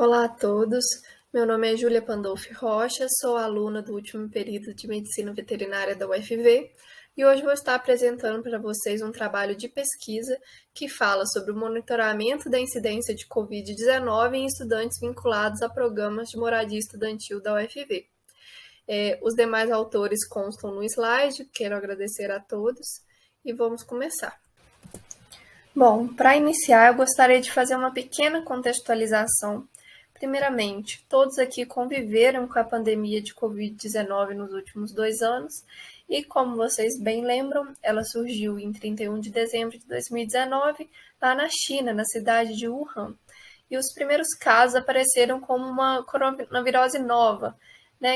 Olá a todos, meu nome é Júlia Pandolfi Rocha, sou aluna do último período de Medicina Veterinária da UFV e hoje vou estar apresentando para vocês um trabalho de pesquisa que fala sobre o monitoramento da incidência de Covid-19 em estudantes vinculados a programas de moradia estudantil da UFV. Os demais autores constam no slide, quero agradecer a todos e vamos começar. Bom, para iniciar, eu gostaria de fazer uma pequena contextualização. Primeiramente, todos aqui conviveram com a pandemia de Covid-19 nos últimos 2 anos e, como vocês bem lembram, ela surgiu em 31 de dezembro de 2019, lá na China, na cidade de Wuhan. E os primeiros casos apareceram como uma coronavirose nova,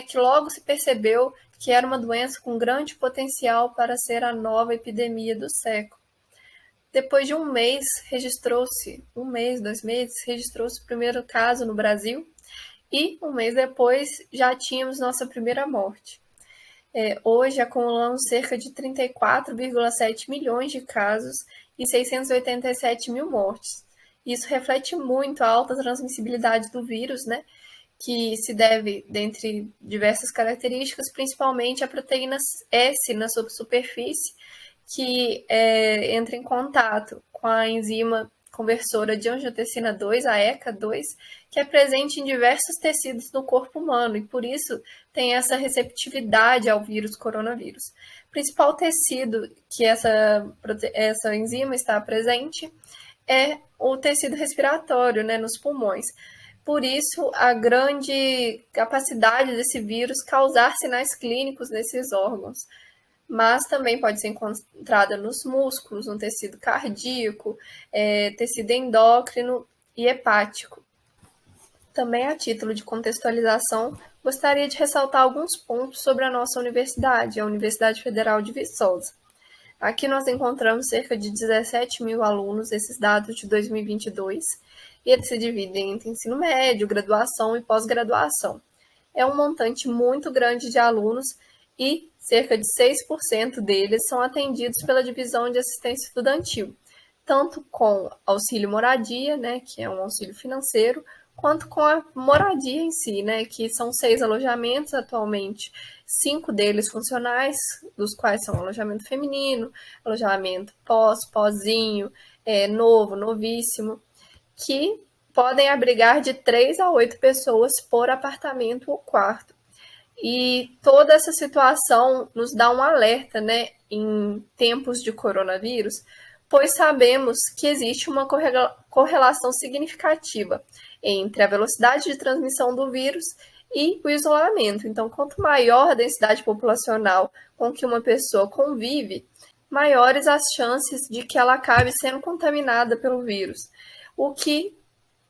que logo se percebeu que era uma doença com grande potencial para ser a nova epidemia do século. Depois de 2 meses, registrou-se o primeiro caso no Brasil e 1 mês depois já tínhamos nossa primeira morte. Hoje acumulamos cerca de 34,7 milhões de casos e 687 mil mortes. Isso reflete muito a alta transmissibilidade do vírus, que se deve, dentre diversas características, principalmente a proteína S na sua superfície, que entra em contato com a enzima conversora de angiotensina 2, a ECA2, que é presente em diversos tecidos do corpo humano e, por isso, tem essa receptividade ao vírus coronavírus. O principal tecido que essa enzima está presente é o tecido respiratório, nos pulmões. Por isso, a grande capacidade desse vírus causar sinais clínicos nesses órgãos. Mas também pode ser encontrada nos músculos, no tecido cardíaco, tecido endócrino e hepático. Também, a título de contextualização, gostaria de ressaltar alguns pontos sobre a nossa universidade, a Universidade Federal de Viçosa. Aqui nós encontramos cerca de 17 mil alunos, esses dados de 2022, e eles se dividem entre ensino médio, graduação e pós-graduação. É um montante muito grande de alunos e cerca de 6% deles são atendidos pela Divisão de Assistência Estudantil, tanto com auxílio moradia, que é um auxílio financeiro, quanto com a moradia em si, que são 6 alojamentos atualmente, 5 deles funcionais, dos quais são alojamento feminino, alojamento pós-pozinho, novo, novíssimo, que podem abrigar de 3 a 8 pessoas por apartamento ou quarto. E toda essa situação nos dá um alerta, em tempos de coronavírus, pois sabemos que existe uma correlação significativa entre a velocidade de transmissão do vírus e o isolamento. Então, quanto maior a densidade populacional com que uma pessoa convive, maiores as chances de que ela acabe sendo contaminada pelo vírus, o que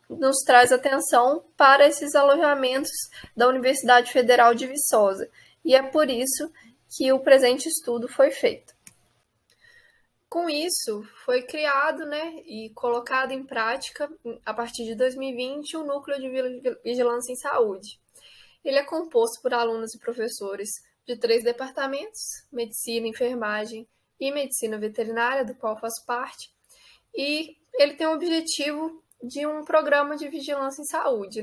nos traz atenção para esses alojamentos da Universidade Federal de Viçosa. E é por isso que o presente estudo foi feito. Com isso, foi criado, e colocado em prática, a partir de 2020, o Núcleo de Vigilância em Saúde. Ele é composto por alunos e professores de 3 departamentos, Medicina, Enfermagem e Medicina Veterinária, do qual faço parte, e ele tem o objetivo de um programa de vigilância em saúde,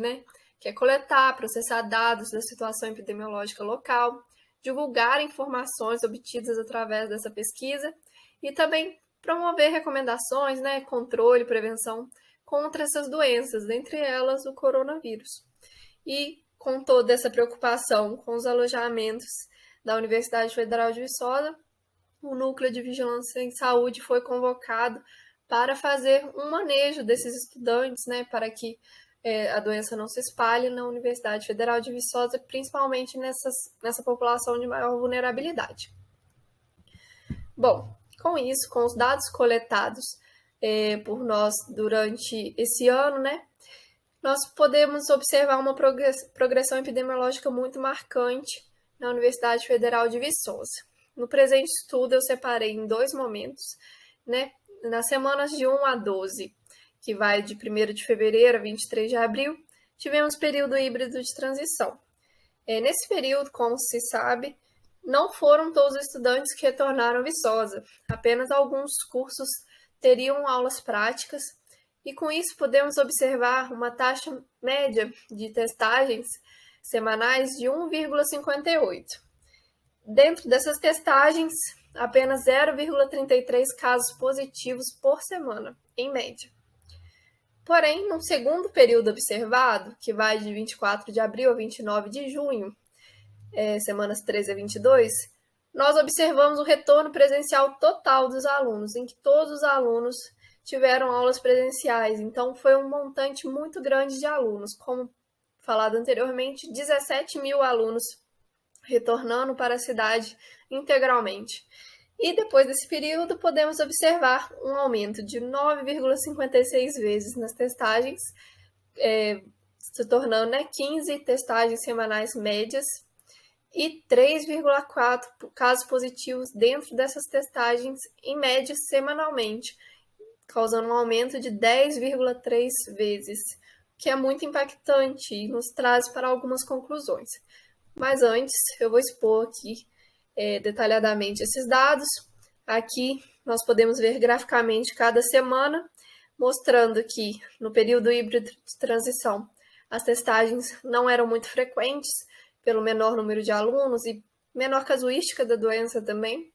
que é coletar, processar dados da situação epidemiológica local, divulgar informações obtidas através dessa pesquisa e também promover recomendações, controle e prevenção contra essas doenças, dentre elas o coronavírus. E com toda essa preocupação com os alojamentos da Universidade Federal de Viçosa, o Núcleo de Vigilância em Saúde foi convocado para fazer um manejo desses estudantes, para que a doença não se espalhe na Universidade Federal de Viçosa, principalmente nessa população de maior vulnerabilidade. Bom, com isso, com os dados coletados por nós durante esse ano, nós podemos observar uma progressão epidemiológica muito marcante na Universidade Federal de Viçosa. No presente estudo, eu separei em 2 momentos, nas semanas de 1 a 12, que vai de 1º de fevereiro a 23 de abril, tivemos período híbrido de transição. Nesse período, como se sabe, não foram todos os estudantes que retornaram a Viçosa, apenas alguns cursos teriam aulas práticas E com isso podemos observar uma taxa média de testagens semanais de 1,58. Dentro dessas testagens, apenas 0,33 casos positivos por semana, em média. Porém, no segundo período observado, que vai de 24 de abril a 29 de junho, semanas 13 a 22, nós observamos o retorno presencial total dos alunos, em que todos os alunos tiveram aulas presenciais. Então, foi um montante muito grande de alunos. Como falado anteriormente, 17 mil alunos retornando para a cidade integralmente. E depois desse período, podemos observar um aumento de 9,56 vezes nas testagens, se tornando 15 testagens semanais médias e 3,4 casos positivos dentro dessas testagens, em média, semanalmente, causando um aumento de 10,3 vezes, que é muito impactante e nos traz para algumas conclusões. Mas antes, eu vou expor aqui detalhadamente esses dados. Aqui nós podemos ver graficamente cada semana, mostrando que no período híbrido de transição as testagens não eram muito frequentes, pelo menor número de alunos e menor casuística da doença também.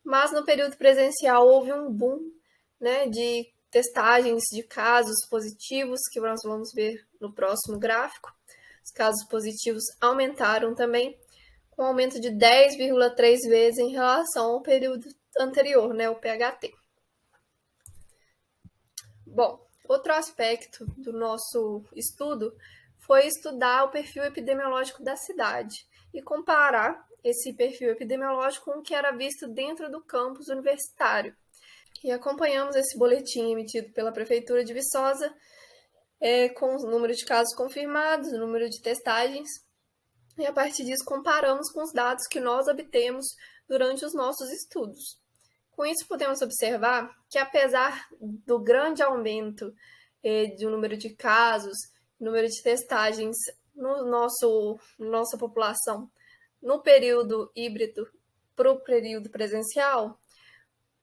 Mas no período presencial houve um boom, né, de testagens de casos positivos, que nós vamos ver no próximo gráfico. Os casos positivos aumentaram também, com um aumento de 10,3 vezes em relação ao período anterior, né, o PHT. Bom, outro aspecto do nosso estudo foi estudar o perfil epidemiológico da cidade e comparar esse perfil epidemiológico com o que era visto dentro do campus universitário. E acompanhamos esse boletim emitido pela Prefeitura de Viçosa, com o número de casos confirmados, o número de testagens, e a partir disso comparamos com os dados que nós obtemos durante os nossos estudos. Com isso, podemos observar que, apesar do grande aumento do número de casos, número de testagens nossa população no período híbrido para o período presencial,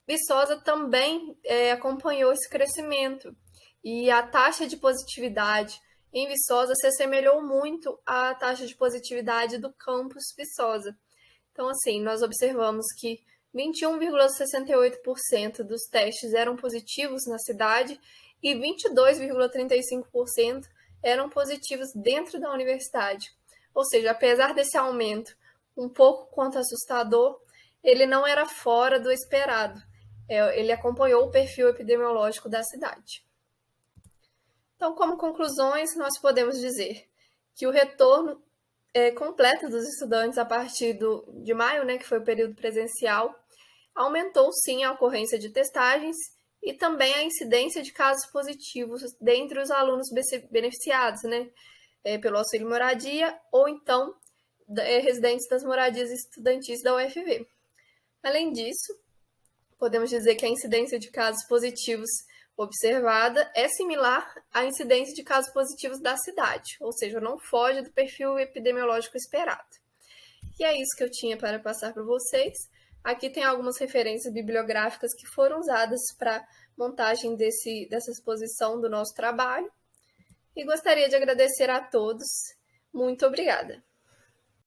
Viçosa também acompanhou esse crescimento e a taxa de positividade em Viçosa se assemelhou muito à taxa de positividade do campus Viçosa. Então, assim, nós observamos que 21,68% dos testes eram positivos na cidade e 22,35% eram positivos dentro da universidade. Ou seja, apesar desse aumento um pouco quanto assustador, ele não era fora do esperado. Ele acompanhou o perfil epidemiológico da cidade. Então, como conclusões, nós podemos dizer que o retorno completo dos estudantes a partir de maio, né, que foi o período presencial, aumentou sim a ocorrência de testagens e também a incidência de casos positivos dentre os alunos beneficiados, né, pelo auxílio moradia ou então residentes das moradias estudantis da UFV. Além disso, podemos dizer que a incidência de casos positivos observada é similar à incidência de casos positivos da cidade, ou seja, não foge do perfil epidemiológico esperado. E é isso que eu tinha para passar para vocês. Aqui tem algumas referências bibliográficas que foram usadas para montagem dessa exposição do nosso trabalho. E gostaria de agradecer a todos. Muito obrigada.